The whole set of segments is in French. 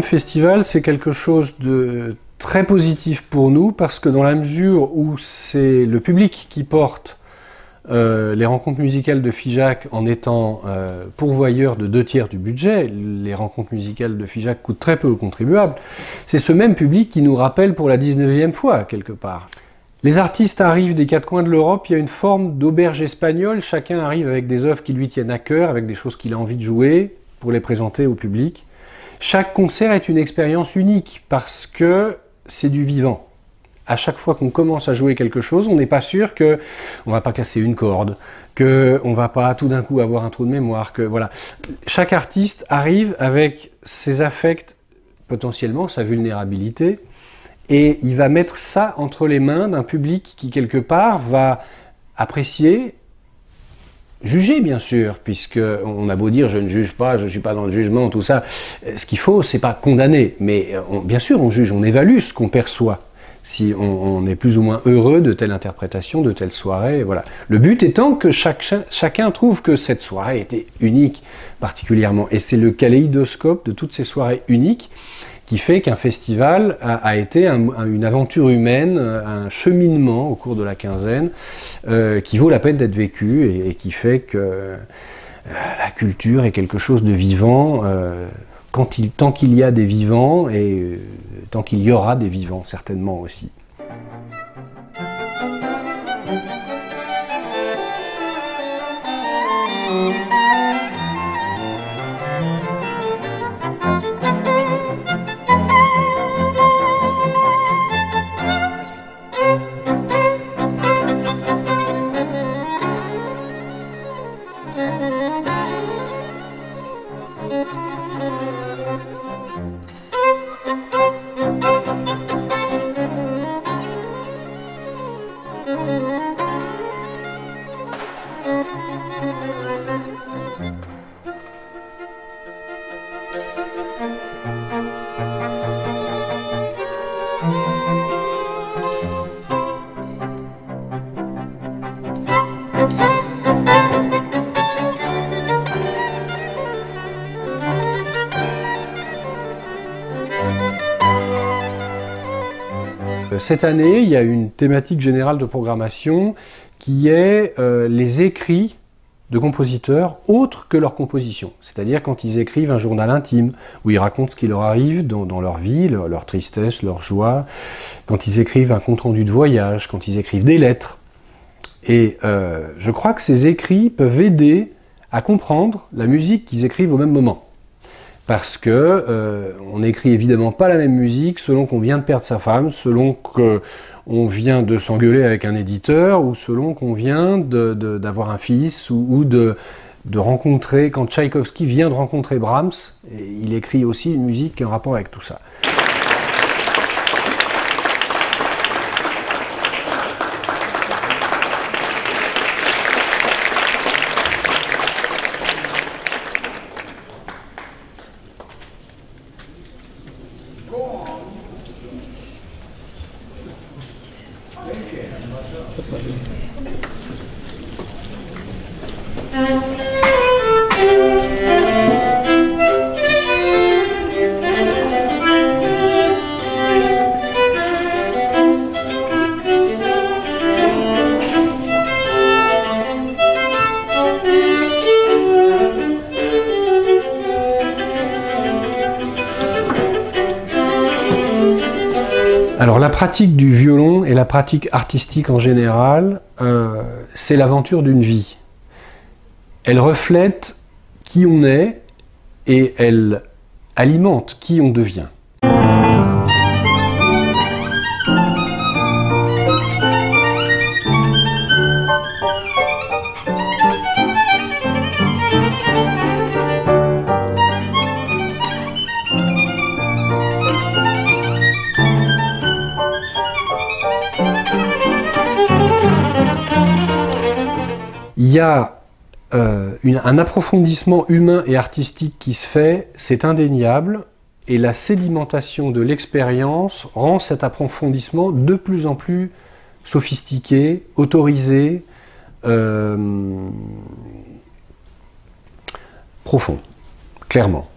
Festival, c'est quelque chose de très positif pour nous parce que dans la mesure où c'est le public qui porte les rencontres musicales de FIJAC en étant pourvoyeur de 2/3 du budget, les rencontres musicales de FIJAC coûtent très peu aux contribuables, c'est ce même public qui nous rappelle pour la 19e fois quelque part. Les artistes arrivent des quatre coins de l'Europe, il y a une forme d'auberge espagnole, chacun arrive avec des œuvres qui lui tiennent à cœur, avec des choses qu'il a envie de jouer pour les présenter au public. Chaque concert est une expérience unique parce que c'est du vivant. À chaque fois qu'on commence à jouer quelque chose, on n'est pas sûr qu'on ne va pas casser une corde, qu'on ne va pas tout d'un coup avoir un trou de mémoire, que voilà. Chaque artiste arrive avec ses affects, potentiellement sa vulnérabilité, et il va mettre ça entre les mains d'un public qui quelque part va apprécier, juger bien sûr, puisque on a beau dire je ne juge pas, je ne suis pas dans le jugement, tout ça. Ce qu'il faut, c'est pas condamner, mais bien sûr on juge, on évalue ce qu'on perçoit. Si on est plus ou moins heureux de telle interprétation, de telle soirée, voilà. Le but étant que chacun trouve que cette soirée était unique particulièrement, et c'est le kaléidoscope de toutes ces soirées uniques qui fait qu'un festival a été une aventure humaine, un cheminement au cours de la quinzaine qui vaut la peine d'être vécu et qui fait que la culture est quelque chose de vivant tant qu'il y a des vivants et tant qu'il y aura des vivants certainement aussi. Cette année, il y a une thématique générale de programmation qui est les écrits de compositeurs autres que leurs compositions. C'est-à-dire quand ils écrivent un journal intime, où ils racontent ce qui leur arrive dans leur vie, leur tristesse, leur joie, quand ils écrivent un compte-rendu de voyage, quand ils écrivent des lettres. Et je crois que ces écrits peuvent aider à comprendre la musique qu'ils écrivent au même moment. Parce que on n'écrit évidemment pas la même musique selon qu'on vient de perdre sa femme, selon qu'on vient de s'engueuler avec un éditeur, ou selon qu'on vient d'avoir un fils, ou de rencontrer, quand Tchaïkovski vient de rencontrer Brahms, il écrit aussi une musique qui a un rapport avec tout ça. Alors la pratique du violon et la pratique artistique en général, c'est l'aventure d'une vie. Elle reflète qui on est et elle alimente qui on devient. Il y a un approfondissement humain et artistique qui se fait, c'est indéniable, et la sédimentation de l'expérience rend cet approfondissement de plus en plus sophistiqué, autorisé, profond, clairement.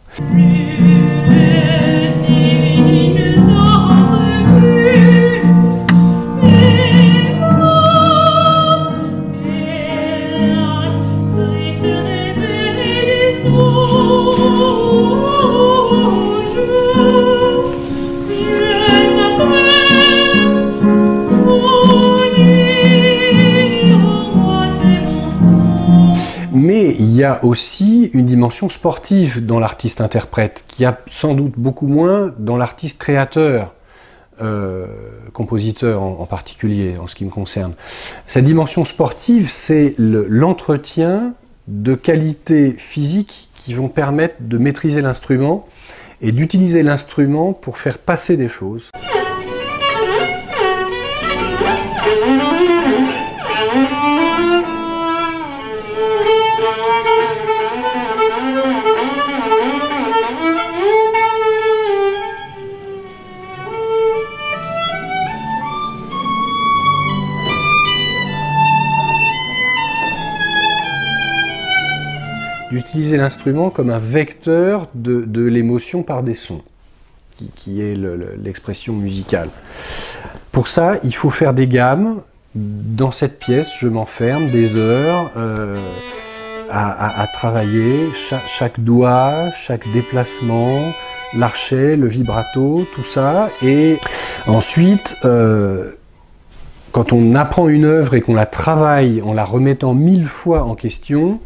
Mais il y a aussi une dimension sportive dans l'artiste-interprète, qui a sans doute beaucoup moins dans l'artiste créateur, compositeur en particulier, en ce qui me concerne. Cette dimension sportive, c'est l'entretien de qualités physiques qui vont permettre de maîtriser l'instrument et d'utiliser l'instrument pour faire passer des choses. D'utiliser l'instrument comme un vecteur de l'émotion par des sons, qui est l'expression musicale. Pour ça, il faut faire des gammes. Dans cette pièce, je m'enferme des heures à travailler chaque doigt, chaque déplacement, l'archet, le vibrato, tout ça. Et ensuite, quand on apprend une œuvre et qu'on la travaille en la remettant 1000 fois en question,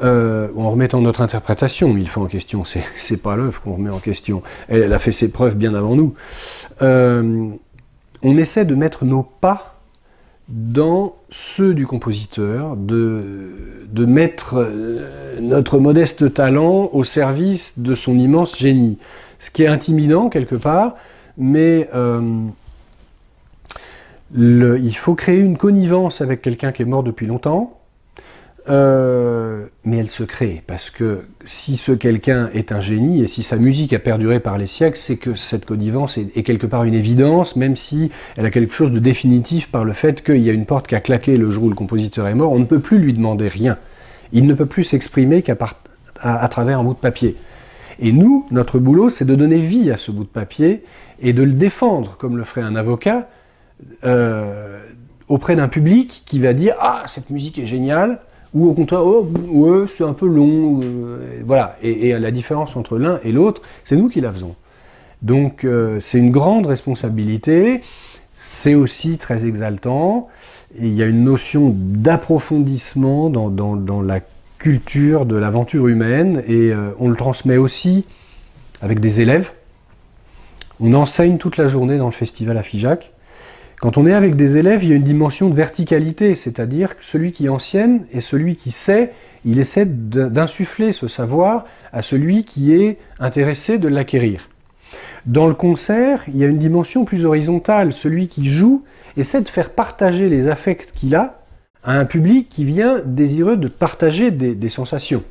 en remettant notre interprétation 1000 fois en question, c'est pas l'œuvre qu'on remet en question, elle a fait ses preuves bien avant nous, on essaie de mettre nos pas dans ceux du compositeur, de mettre notre modeste talent au service de son immense génie, ce qui est intimidant quelque part, mais il faut créer une connivence avec quelqu'un qui est mort depuis longtemps. Mais elle se crée, parce que si ce quelqu'un est un génie, et si sa musique a perduré par les siècles, c'est que cette connivence est quelque part une évidence, même si elle a quelque chose de définitif par le fait qu'il y a une porte qui a claqué le jour où le compositeur est mort, on ne peut plus lui demander rien. Il ne peut plus s'exprimer qu'à travers un bout de papier. Et nous, notre boulot, c'est de donner vie à ce bout de papier, et de le défendre, comme le ferait un avocat, auprès d'un public qui va dire « Ah, cette musique est géniale !» ou au contraire, oh, ouais, c'est un peu long, voilà. Et la différence entre l'un et l'autre, c'est nous qui la faisons. Donc c'est une grande responsabilité, c'est aussi très exaltant, et il y a une notion d'approfondissement dans la culture de l'aventure humaine, et on le transmet aussi avec des élèves. On enseigne toute la journée dans le festival à Figeac. Quand on est avec des élèves, il y a une dimension de verticalité, c'est-à-dire que celui qui enseigne et celui qui sait, il essaie d'insuffler ce savoir à celui qui est intéressé de l'acquérir. Dans le concert, il y a une dimension plus horizontale. Celui qui joue essaie de faire partager les affects qu'il a à un public qui vient désireux de partager des sensations.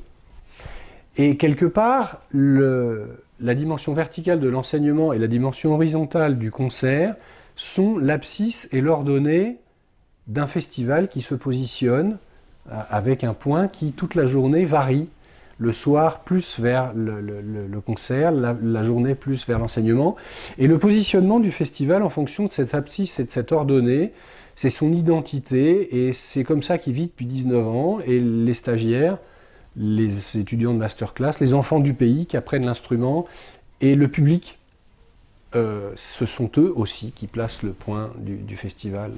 Et quelque part, la dimension verticale de l'enseignement et la dimension horizontale du concert sont l'abscisse et l'ordonnée d'un festival qui se positionne avec un point qui, toute la journée, varie. Le soir, plus vers le concert, la journée, plus vers l'enseignement. Et le positionnement du festival, en fonction de cette abscisse et de cette ordonnée, c'est son identité, et c'est comme ça qu'il vit depuis 19 ans. Et les stagiaires, les étudiants de masterclass, les enfants du pays qui apprennent l'instrument, et le public, ce sont eux aussi qui placent le point du festival.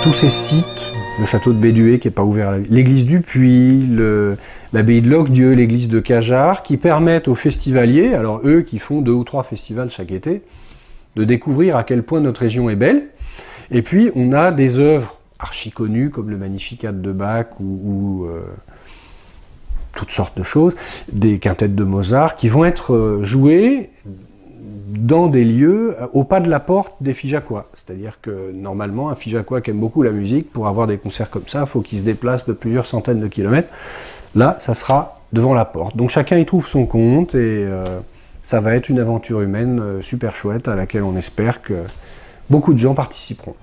tous ces sites, le château de Béduet qui n'est pas ouvert à la vie, l'église du Puy, l'abbaye de Locdieu, l'église de Cajarc, qui permettent aux festivaliers, alors eux qui font 2 ou 3 festivals chaque été, de découvrir à quel point notre région est belle. Et puis on a des œuvres archi connues comme le Magnificat de Bach ou toutes sortes de choses, des quintettes de Mozart qui vont être jouées dans des lieux au pas de la porte des Figeacois. C'est-à-dire que normalement, un Figeacois qui aime beaucoup la musique, pour avoir des concerts comme ça, il faut qu'il se déplace de plusieurs centaines de kilomètres. Là, ça sera devant la porte. Donc chacun y trouve son compte et ça va être une aventure humaine super chouette à laquelle on espère que beaucoup de gens participeront.